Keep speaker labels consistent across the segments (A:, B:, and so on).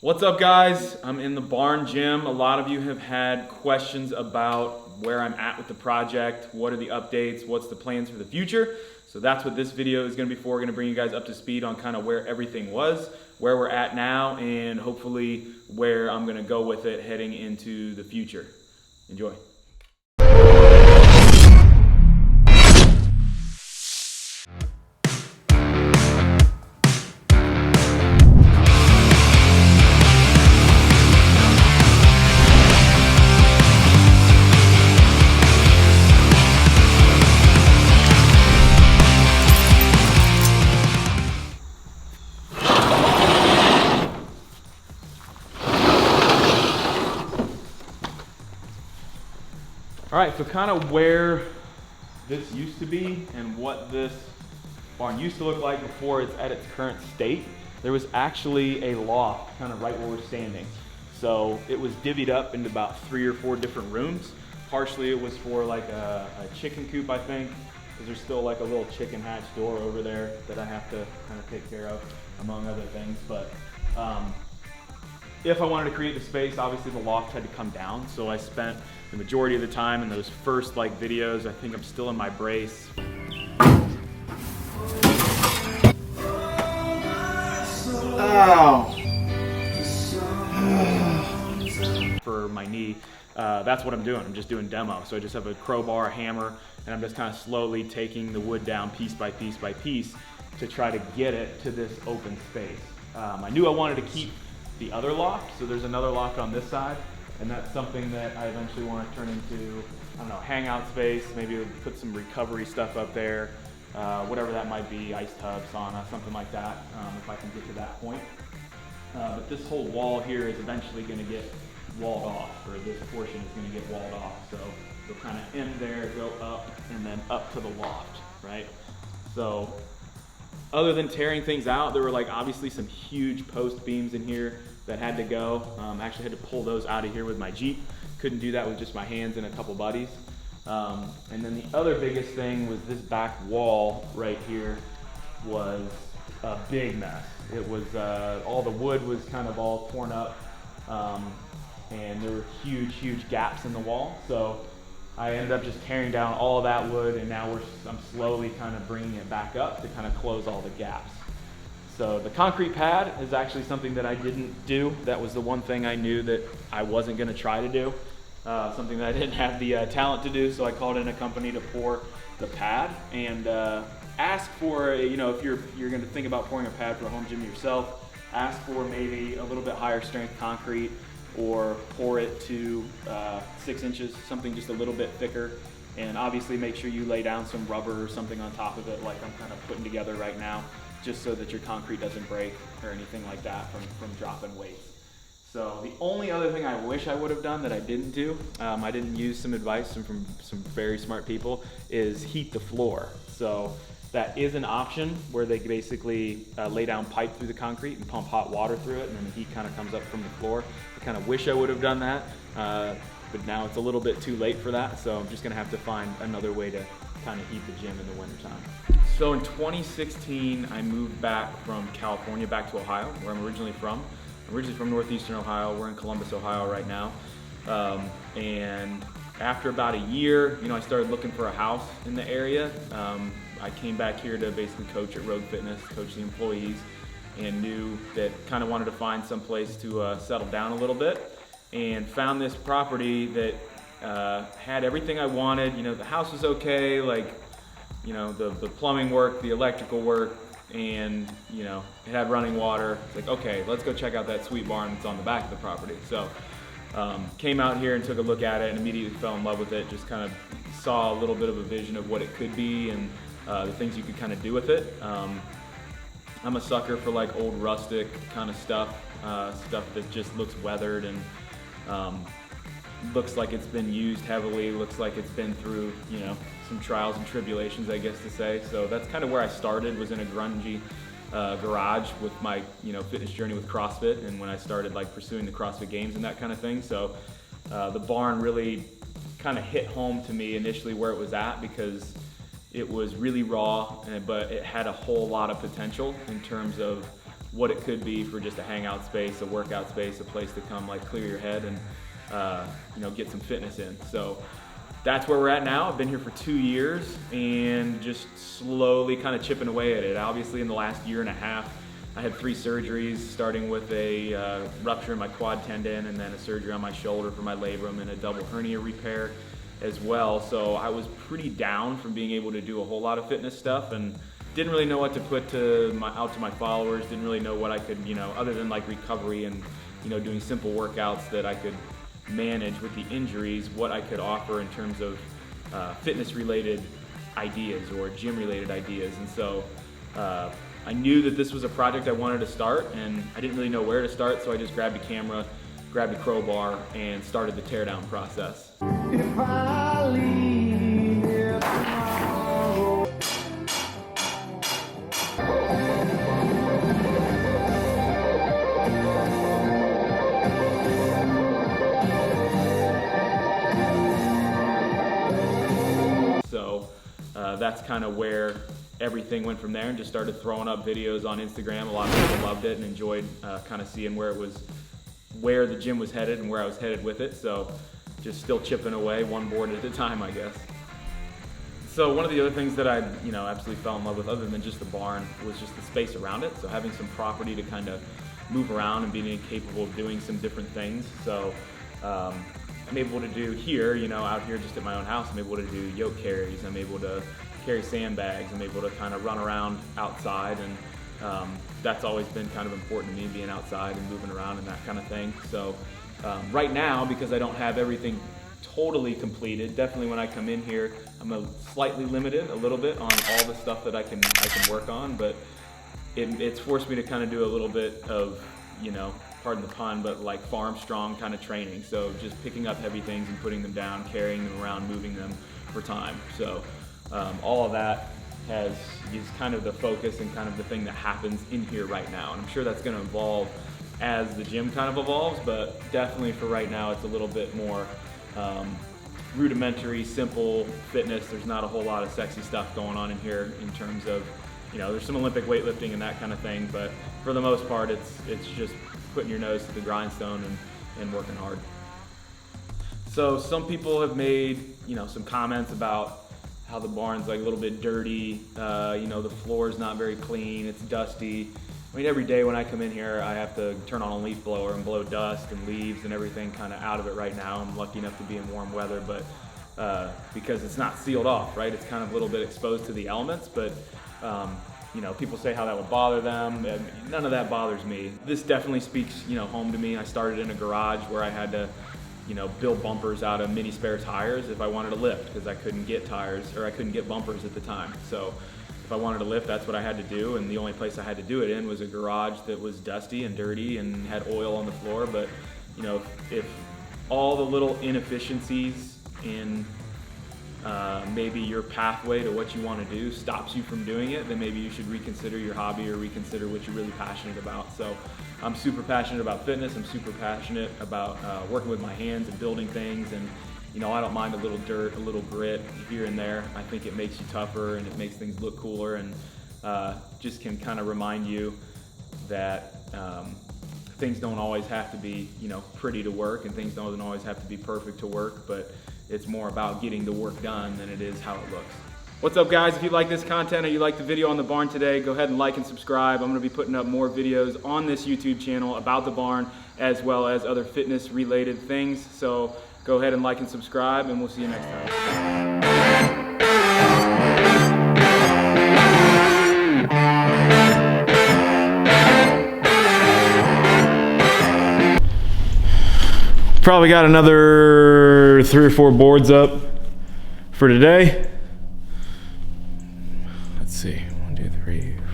A: What's up, guys? I'm in the barn gym. A lot of you have had questions about where I'm at with the project, what are the updates, what's the plans for the future. So that's what this video is going to be for. We're going to bring you guys up to speed on kind of where everything was, where we're at now, and hopefully where I'm going to go with it heading into the future. Enjoy. All right, so kind of where this used to be and what this barn used to look like before it's at its current state. There was actually a loft kind of right where we're standing. So it was divvied up into about 3 or 4 different rooms. Partially it was for like a chicken coop, I think, because there's still like a little chicken hatch door over there that I have to kind of take care of, among other things. But if I wanted to create the space, obviously the loft had to come down. So I spent the majority of the time in those first videos. I think I'm still in my brace. Ow. For my knee, that's what I'm doing. I'm just doing demo. So I just have a crowbar, a hammer, and I'm just kind of slowly taking the wood down piece by piece by piece to try to get it to this open space. I knew I wanted to keep the other loft, so there's another loft on this side, and that's something that I eventually want to turn into, I don't know, hangout space, maybe put some recovery stuff up there, whatever that might be, ice tub, sauna, something like that, if I can get to that point. But this whole wall here is eventually going to get walled off, or this portion is going to get walled off, so it'll kind of end there, go up, and then up to the loft, right? So other than tearing things out, there were obviously some huge post beams in here that had to go. Actually had to pull those out of here with my Jeep. Couldn't do that with just my hands and a couple buddies. And then the other biggest thing was this back wall right here was a big mess. It was, all the wood was kind of all torn up, and there were huge gaps in the wall. So I ended up just tearing down all of that wood, and now I'm slowly kind of bringing it back up to kind of close all the gaps. So the concrete pad is actually something that I didn't do. That was the one thing I knew that I wasn't going to try to do, something that I didn't have the talent to do. So I called in a company to pour the pad and ask for, if you're going to think about pouring a pad for a home gym yourself, ask for maybe a little bit higher strength concrete, or pour it to 6 inches, something just a little bit thicker. And obviously make sure you lay down some rubber or something on top of it, like I'm kind of putting together right now, just so that your concrete doesn't break or anything like that from dropping weight. So the only other thing I wish I would have done that I didn't do, I didn't use some advice from some very smart people, is heat the floor. So that is an option where they basically lay down pipe through the concrete and pump hot water through it, and then the heat kind of comes up from the floor. I kind of wish I would have done that, but now it's a little bit too late for that, so I'm just gonna have to find another way to kind of heat the gym in the wintertime. So in 2016, I moved back from California back to Ohio, where I'm originally from. I'm originally from northeastern Ohio. We're in Columbus, Ohio right now. And after about a year, I started looking for a house in the area. I came back here to basically coach at Rogue Fitness, coach the employees, and knew that kind of wanted to find some place to settle down a little bit, and found this property that had everything I wanted. The house was okay, the plumbing worked, the electrical worked, and it had running water. It's like, okay, let's go check out that sweet barn that's on the back of the property. So came out here and took a look at it and immediately fell in love with it. Just kind of saw a little bit of a vision of what it could be and the things you could kind of do with it. I'm a sucker for old rustic kind of stuff that just looks weathered and looks like it's been used heavily, looks like it's been through some trials and tribulations, I guess to say. So that's kind of where I started, was in a grungy garage with my fitness journey with CrossFit, and when I started pursuing the CrossFit Games and that kind of thing. So the barn really kind of hit home to me initially where it was at, because it was really raw, but it had a whole lot of potential in terms of what it could be for just a hangout space, a workout space, a place to come like clear your head and you know, get some fitness in. So that's where we're at now. I've been here for 2 years and just slowly kind of chipping away at it. Obviously in the last year and a half, I had 3 surgeries, starting with a rupture in my quad tendon and then a surgery on my shoulder for my labrum and a double hernia repair as well. So I was pretty down from being able to do a whole lot of fitness stuff and didn't really know what to put out to my followers, didn't really know what I could, you know, other than like recovery and, you know, doing simple workouts that I could manage with the injuries, what I could offer in terms of fitness related ideas or gym related ideas. And so I knew that this was a project I wanted to start, and I didn't really know where to start, so I just grabbed a camera, grabbed a crowbar, and started the teardown process. If I leave here tomorrow. So that's kind of where everything went from there, and just started throwing up videos on Instagram. A lot of people loved it and enjoyed kind of seeing where the gym was headed and where I was headed with it. So just still chipping away one board at a time, I guess. So one of the other things that I, you know, absolutely fell in love with, other than just the barn, was just the space around it. So having some property to kind of move around and being capable of doing some different things. So I'm able to do here, you know, out here just at my own house, I'm able to do yoke carries, I'm able to carry sandbags, I'm able to kind of run around outside, and that's always been kind of important to me, being outside and moving around and that kind of thing. So right now, because I don't have everything totally completed, definitely when I come in here, I'm slightly limited a little bit on all the stuff that I can work on, but it's forced me to kind of do a little bit of, you know, pardon the pun, but like farm strong kind of training. So just picking up heavy things and putting them down, carrying them around, moving them for time. So all of that is kind of the focus and kind of the thing that happens in here right now. And I'm sure that's going to evolve as the gym kind of evolves, but definitely for right now, it's a little bit more rudimentary, simple fitness. There's not a whole lot of sexy stuff going on in here in terms of, you know, there's some Olympic weightlifting and that kind of thing, but for the most part, it's just putting your nose to the grindstone and working hard. So some people have made, you know, some comments about how the barn's like a little bit dirty, you know, the floor's not very clean, it's dusty. I mean, every day when I come in here, I have to turn on a leaf blower and blow dust and leaves and everything kind of out of it right now. I'm lucky enough to be in warm weather, but because it's not sealed off, right? It's kind of a little bit exposed to the elements, but you know, people say how that would bother them, and none of that bothers me. This definitely speaks, you know, home to me. I started in a garage where I had to, you know, build bumpers out of mini spare tires if I wanted to lift, because I couldn't get tires, or I couldn't get bumpers at the time. So if I wanted to lift, that's what I had to do, and the only place I had to do it in was a garage that was dusty and dirty and had oil on the floor. But, you know, if all the little inefficiencies in maybe your pathway to what you want to do stops you from doing it, then maybe you should reconsider your hobby or reconsider what you're really passionate about. So I'm super passionate about fitness. I'm super passionate about working with my hands and building things, and you know, I don't mind a little dirt, a little grit here and there. I think it makes you tougher and it makes things look cooler, and just can kind of remind you that things don't always have to be, you know, pretty to work, and things don't always have to be perfect to work, but it's more about getting the work done than it is how it looks. What's up, guys? If you like this content or you like the video on the barn today, go ahead and like and subscribe. I'm going to be putting up more videos on this YouTube channel about the barn, as well as other fitness related things. So go ahead and like and subscribe, and we'll see you next time. Probably got another 3 or 4 boards up for today. Let's see, 1, 2, 3, 4,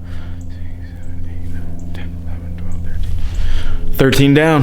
A: 5, 6, 7, 8, 9, 10, 11, 12, 13. 13 down.